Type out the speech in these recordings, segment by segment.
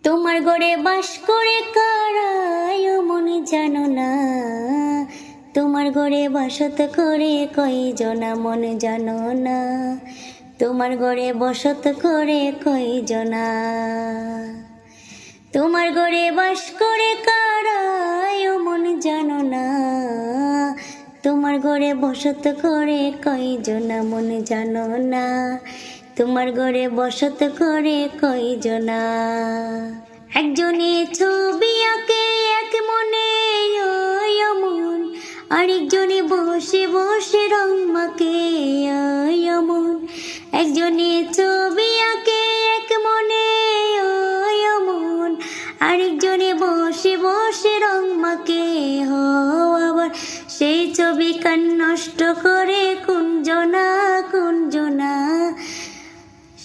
তোমার ঘরে বাস করে কারায় মন জানো না, তোমার ঘরে বসত করে কয়জনা মন জানো না, তোমার ঘরে বসত করে কয়জনা। তোমার ঘরে বাস করে কারায় মন জানো না, তোমার ঘরে বসত করে কয়জনা মন জানো না, তোমার ঘরে বসত করে কয়জনা। একজনে ছবি আঁকে এক মনে মন, আরেকজনে বসে বসে রং মাকে মন। একজনে ছবি আঁকে এক মনে মন, আরেকজনে বসে বসে রং মাকে আবার সেই ছবি কান নষ্ট করে কুঞ্জনা কুঞ্জনা,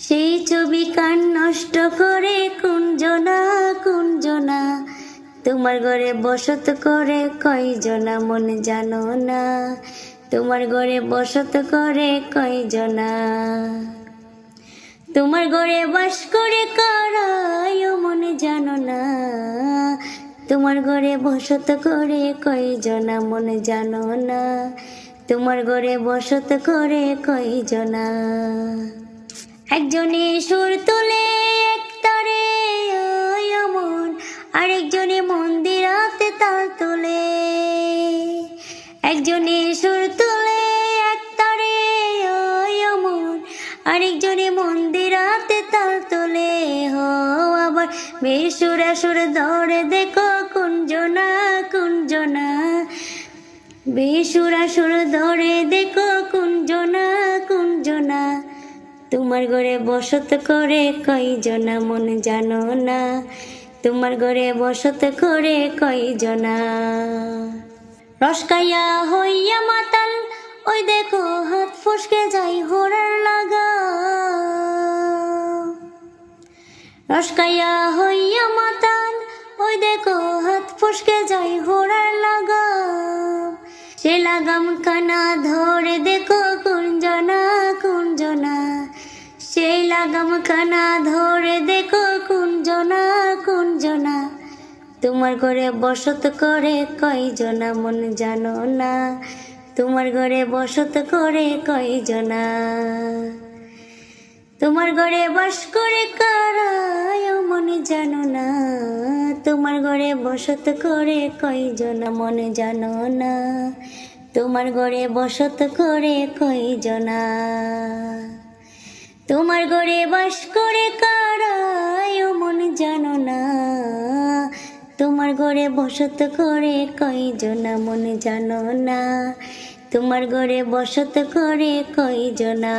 সেই ছবি কান নষ্ট করে কুঞ্জনা কুঞ্জনা। তোমার ঘরে বসত করে কয়জনা মন জানো না, তোমার ঘরে বসত করে কয়জনা। তোমার ঘরে বাস করে কারায় মন জানো না, তোমার ঘরে বসত করে কয়জনা মন জানো না, তোমার ঘরে বসত করে কয়জনা। একজনে সুর তোলে এক তারে মন, আরেকজনে মন্দিরাতে তাল তোলে। একজনে সুর তোলে এক তারে মন, আরেকজনে মন্দিরাতে তাল তোলে আবার বেসুরা সুর ধরে দেখো কুঞ্জনা কুঞ্জনা, বেসুরা সুর ধরে দেখো কুঞ্জনা কুঞ্জনা। তোমার ঘরে বসত করে কয়জনা মন জানো না, তোমার ঘরে বসত করে কয়জনা। রসকাইয়া হইয়া মাতাল ওই দেখো হাত ফসকে যাই হোরার লাগা। রসকাইয়া হইয়া মাতাল ওই দেখো হাত ফসকে যাই হোরার লাগা। সে লাগাম কানা ধরে দেখো কুঞ্জনা কুঞ্জনা, সেই লাগাম কানা ধরে দেখো কুঞ্জনা কুঞ্জনা। তোমার ঘরে বসত করে কয়জনা মন জানো না, তোমার ঘরে বসত করে কয়জনা। তোমার ঘরে বাস করে কারায় মন জানো না, তোমার ঘরে বসত করে কয়জনা মন জানো না, তোমার ঘরে বসত করে কয়জনা। তোমার ঘরে বাস করে কারায় মন জানো না, তোমার ঘরে বসত করে কয়জনা মন জানো না, তোমার ঘরে বসত করে কয়জনা।